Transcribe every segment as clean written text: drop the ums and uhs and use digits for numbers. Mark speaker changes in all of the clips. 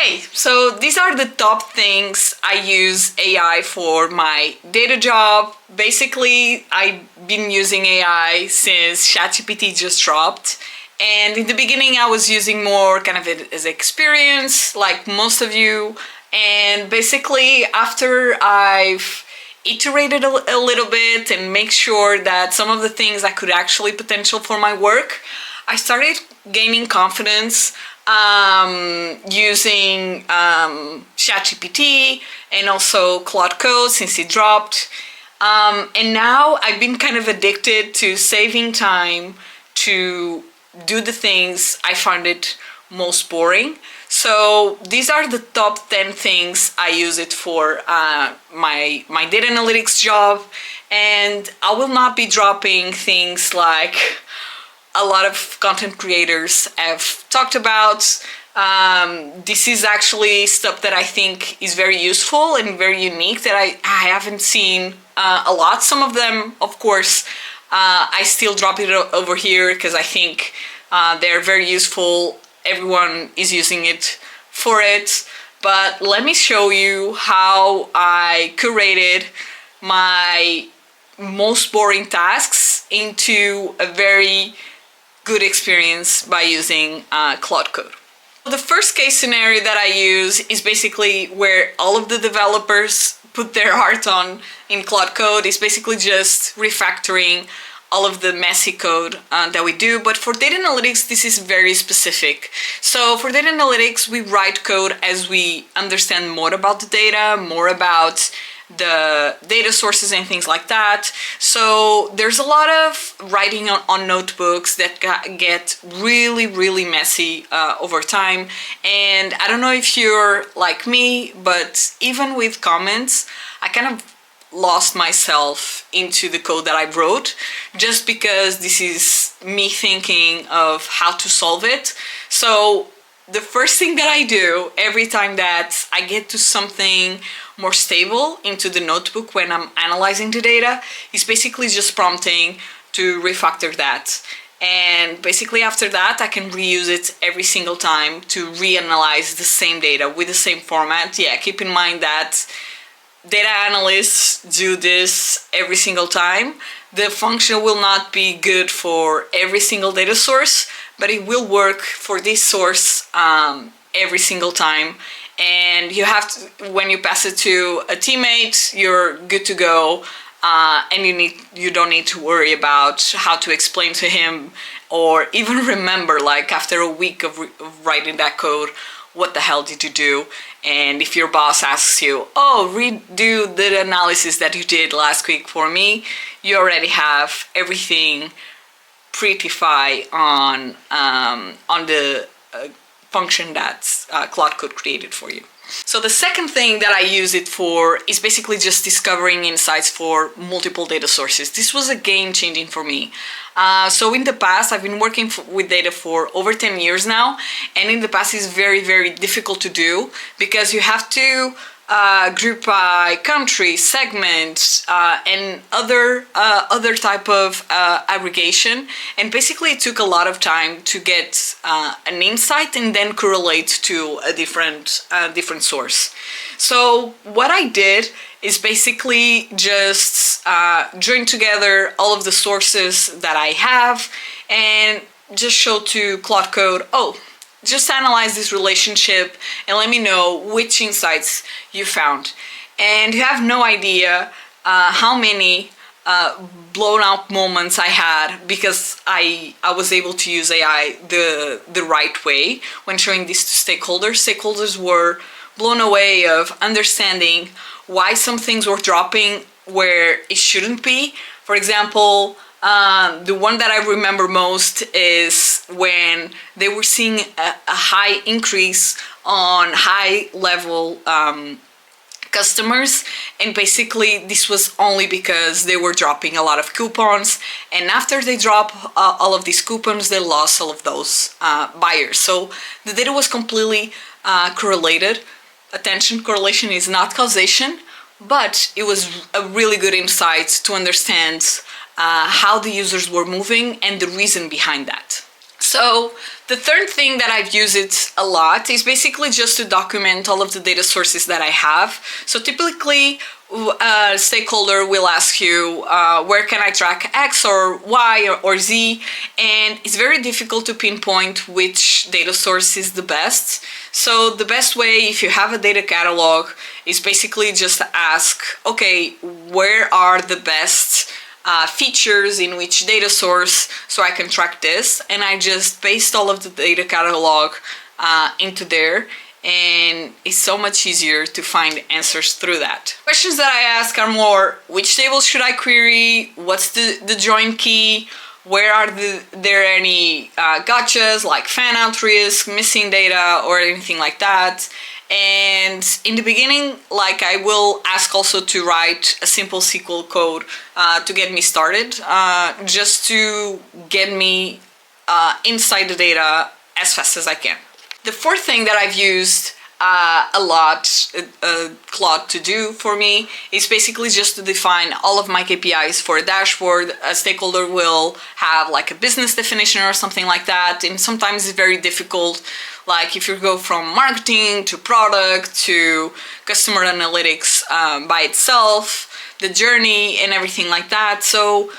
Speaker 1: Okay, so these are the top things I use AI for my data job. Basically, I've been using AI since ChatGPT just dropped. And in the beginning, I was using more kind of it as experience, like most of you. And basically, after I've iterated a little bit and make sure that some of the things I could actually potential for my work, I started gaining confidence using ChatGPT and also Claude Code since it dropped. And now I've been kind of addicted to saving time to do the things I find it most boring. So these are the top 10 things I use it for my data analytics job. And I will not be dropping things like a lot of content creators have talked about. This is actually stuff that I think is very useful and very unique that I haven't seen a lot. Some of them, of course, I still drop it over here because I think they're very useful. Everyone is using it for it. But let me show you how I curated my most boring tasks into a very good experience by using Claude Code. The first case scenario that I use is basically where all of the developers put their heart on in Claude Code. It's basically just refactoring all of the messy code that we do. But for data analytics, this is very specific. So for data analytics, we write code as we understand more about the data, more about the data sources and things like that. So there's a lot of writing on notebooks that get really messy over time. And I don't know if you're like me, but even with comments, I kind of lost myself into the code that I wrote just because this is me thinking of how to solve it. So the first thing that I do every time that I get to something more stable into the notebook when I'm analyzing the data is basically just prompting to refactor that. And basically after that, I can reuse it every single time to reanalyze the same data with the same format. Yeah, keep in mind that data analysts do this every single time. The function will not be good for every single data source, but it will work for this source every single time. And you have to, when you pass it to a teammate, you're good to go, and you don't need to worry about how to explain to him or even remember, like after a week of writing that code, what the hell did you do? And if your boss asks you, oh, redo the analysis that you did last week for me, you already have everything pretty fine on the function that Claude Code created for you. So the second thing that I use it for is basically just discovering insights for multiple data sources. This was a game changing for me. So in the past, I've been working with data for over 10 years now, and in the past it's very difficult to do because you have to group by country, segment, and other type of aggregation. And basically it took a lot of time to get an insight and then correlate to a different source. So what I did is basically just join together all of the sources that I have and just show to Claude Code, oh, just analyze this relationship and let me know which insights you found. And you have no idea how many blown out moments I had because I was able to use AI the right way when showing this to stakeholders. Stakeholders were blown away of understanding why some things were dropping where it shouldn't be. For example, the one that I remember most is when they were seeing a high increase on high level customers, and basically this was only because they were dropping a lot of coupons, and after they drop all of these coupons, they lost all of those buyers. So the data was completely correlated. Attention, correlation is not causation, but it was a really good insight to understand how the users were moving and the reason behind that. So the third thing that I've used it a lot is basically just to document all of the data sources that I have. So typically a stakeholder will ask you, where can I track X or Y or Z? And it's very difficult to pinpoint which data source is the best. So the best way, if you have a data catalog, is basically just to ask, okay, where are the best features in which data source so I can track this, and I just paste all of the data catalog into there, and it's so much easier to find answers through that. Questions that I ask are more, which tables should I query, what's the join key, where are there any gotchas like fan out risk, missing data, or anything like that. And in the beginning, like, I will ask also to write a simple SQL code to get me started, just to get me inside the data as fast as I can. The fourth thing that I've used a lot Claude to do for me is basically just to define all of my KPIs for a dashboard. A stakeholder will have like a business definition or something like that, and sometimes it's very difficult, like if you go from marketing to product to customer analytics by itself, the journey and everything like that. So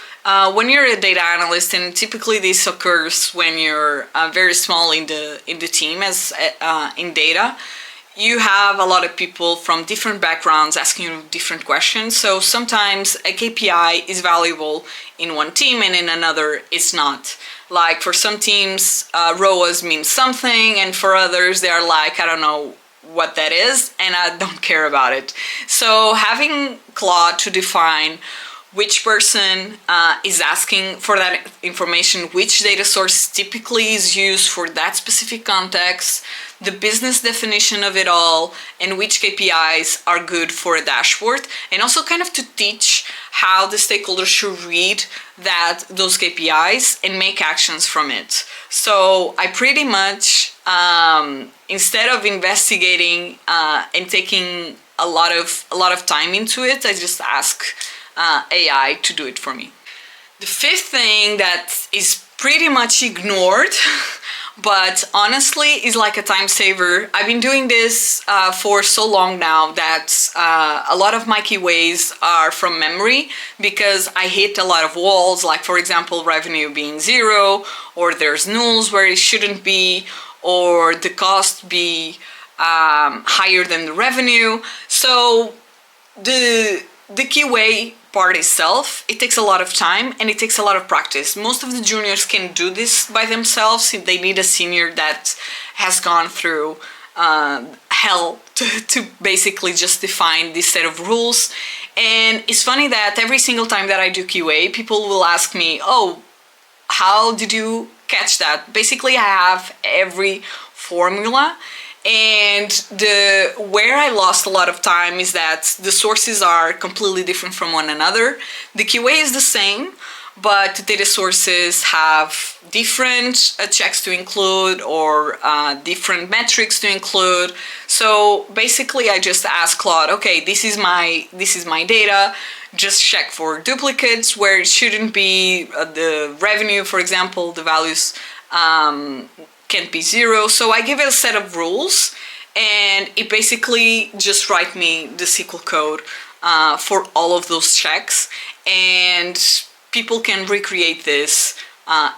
Speaker 1: when you're a data analyst, and typically this occurs when you're very small in the team as in data, you have a lot of people from different backgrounds asking you different questions. So sometimes a KPI is valuable in one team and in another it's not. Like for some teams, ROAS means something, and for others they're like, I don't know what that is and I don't care about it. So having Claude to define which person is asking for that information, which data source typically is used for that specific context, the business definition of it all, and which KPIs are good for a dashboard, and also kind of to teach how the stakeholders should read those KPIs and make actions from it. So I pretty much, instead of investigating and taking a lot of time into it, I just ask AI to do it for me. The fifth thing that is pretty much ignored but honestly is like a time saver. I've been doing this for so long now that a lot of my keyways are from memory, because I hit a lot of walls, like for example revenue being 0, or there's nulls where it shouldn't be, or the cost be higher than the revenue. So the keyway part itself, it takes a lot of time and it takes a lot of practice. Most of the juniors can do this by themselves. They need a senior that has gone through hell to basically just define this set of rules. And it's funny that every single time that I do QA, people will ask me, oh, how did you catch that? Basically, I have every formula. And where I lost a lot of time is that the sources are completely different from one another. The QA is the same, but the data sources have different checks to include, or different metrics to include. So basically I just ask Claude, okay, this is my data, just check for duplicates where it shouldn't be. The revenue, for example, the values can't be 0. So I give it a set of rules, and it basically just write me the SQL code for all of those checks, and people can recreate this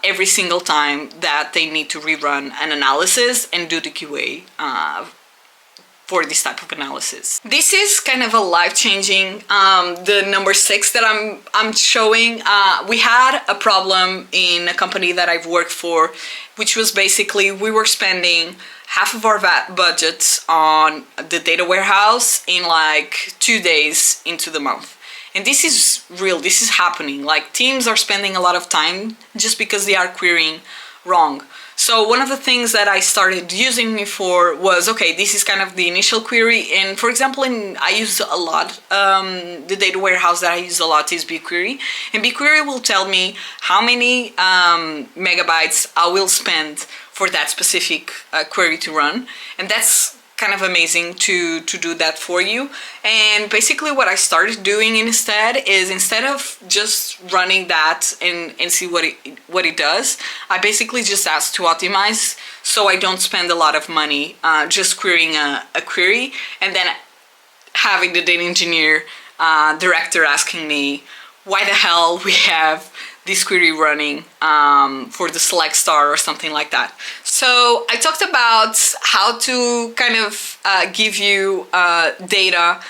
Speaker 1: every single time that they need to rerun an analysis and do the QA for this type of analysis. This is kind of a life-changing, the number 6 that I'm showing. We had a problem in a company that I've worked for, which was basically we were spending half of our budgets on the data warehouse in like 2 days into the month. And this is real, this is happening. Like teams are spending a lot of time just because they are querying wrong. So one of the things that I started using it for was, okay, this is kind of the initial query. And for example, I use a lot, the data warehouse that I use a lot is BigQuery. And BigQuery will tell me how many megabytes I will spend for that specific query to run. And that's kind of amazing to do that for you. And basically what I started doing instead is, instead of just running that and see what it does, I basically just ask to optimize, so I don't spend a lot of money just querying a query, and then having the data engineer director asking me why the hell we have this query running for the select star or something like that. So I talked about how to kind of give you data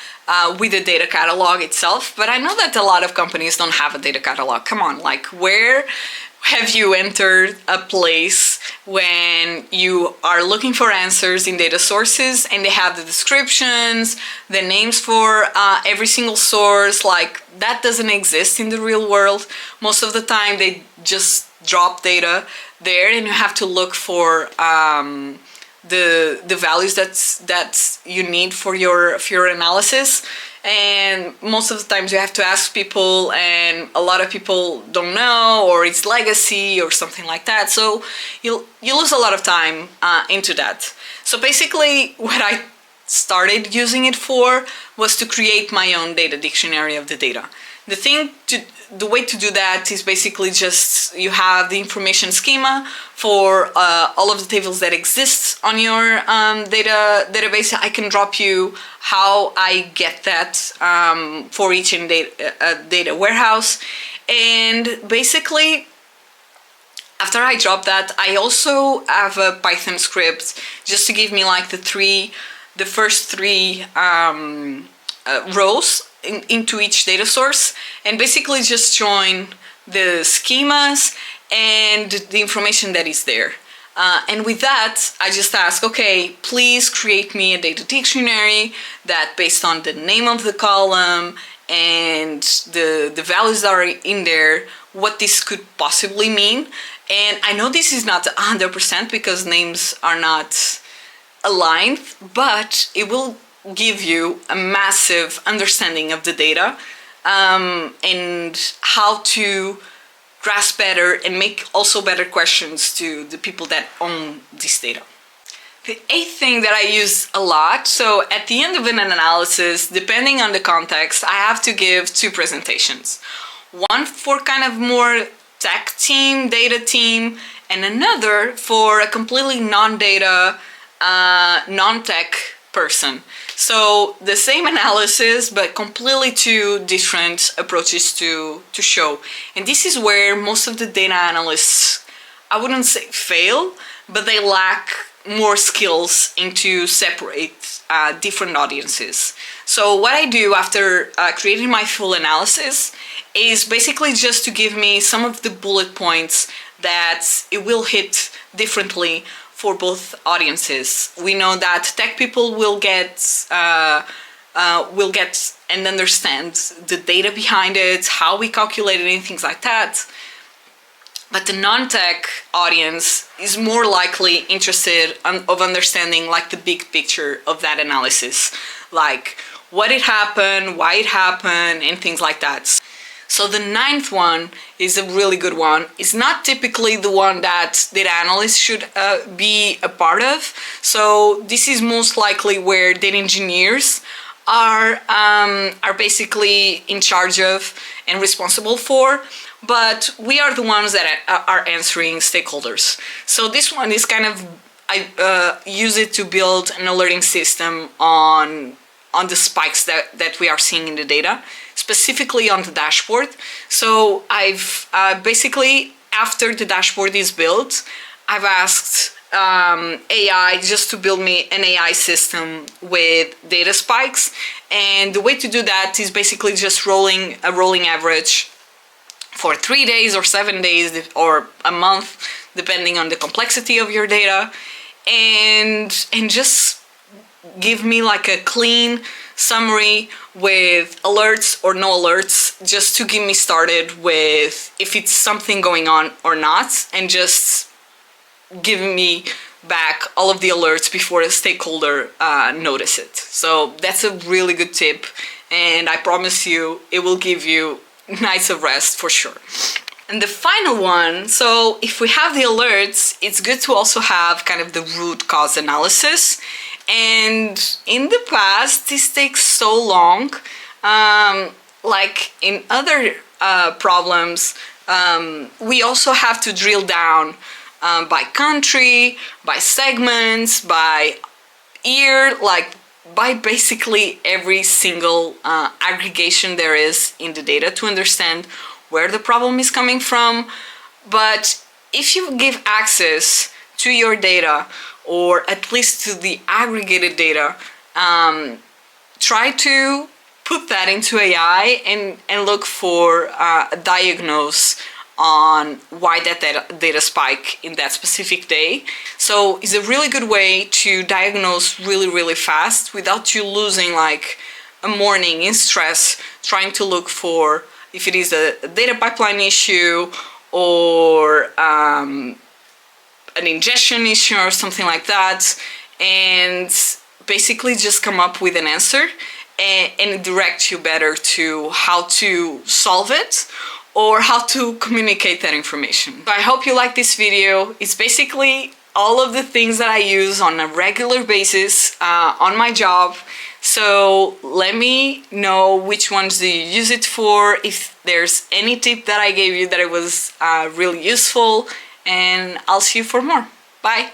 Speaker 1: with the data catalog itself, but I know that a lot of companies don't have a data catalog. Come on, like, where have you entered a place when you are looking for answers in data sources and they have the descriptions, the names for every single source? Like, that doesn't exist in the real world. Most of the time they just drop data there, and you have to look for the values that you need for your analysis. And most of the times you have to ask people, and a lot of people don't know, or it's legacy or something like that. So you lose a lot of time into that. So basically what I started using it for was to create my own data dictionary of the data. The way to do that is basically just, you have the information schema for all of the tables that exist on your database. I can drop you how I get that for each data warehouse. And basically, after I drop that, I also have a Python script just to give me like the first three rows into each data source, and basically just join the schemas and the information that is there. And with that, I just ask, okay, please create me a data dictionary that, based on the name of the column and the values that are in there, what this could possibly mean. And I know this is not 100% because names are not aligned, but it will give you a massive understanding of the data and how to grasp better and make also better questions to the people that own this data. The eighth thing that I use a lot, so at the end of an analysis, depending on the context, I have to give two presentations. One for kind of more tech team, data team, and another for a completely non-data, non-tech person. So the same analysis, but completely two different approaches to show. And this is where most of the data analysts, I wouldn't say fail, but they lack more skills into separate different audiences. So what I do after creating my full analysis is basically just to give me some of the bullet points that it will hit differently for both audiences. We know that tech people will get and understand the data behind it, how we calculate it, and things like that. But the non-tech audience is more likely interested of understanding like the big picture of that analysis, like what it happened, why it happened, and things like that. So the ninth one is a really good one. It's not typically the one that data analysts should be a part of. So this is most likely where data engineers are basically in charge of and responsible for. But we are the ones that are answering stakeholders. So this one is kind of, I use it to build an alerting system on the spikes that we are seeing in the data, specifically on the dashboard. So I've basically, after the dashboard is built, I've asked AI just to build me an AI system with data spikes. And the way to do that is basically just rolling average for 3 days or 7 days or a month, depending on the complexity of your data, and just give me like a clean summary with alerts or no alerts, just to get me started with if it's something going on or not, and just giving me back all of the alerts before a stakeholder notice it. So that's a really good tip, and I promise you it will give you nights of rest for sure. And the final one, so if we have the alerts, it's good to also have kind of the root cause analysis. And in the past, this takes so long. Like in other problems, we also have to drill down by country, by segments, by year, like by basically every single aggregation there is in the data to understand where the problem is coming from. But if you give access to your data, or at least to the aggregated data, try to put that into AI and look for a diagnose on why that data spike in that specific day. So it's a really good way to diagnose really fast without you losing like a morning in stress trying to look for if it is a data pipeline issue or an ingestion issue or something like that, and basically just come up with an answer and direct you better to how to solve it or how to communicate that information. So I hope you like this video. It's basically all of the things that I use on a regular basis on my job. So let me know which ones do you use it for, if there's any tip that I gave you that it was really useful, and I'll see you for more. Bye!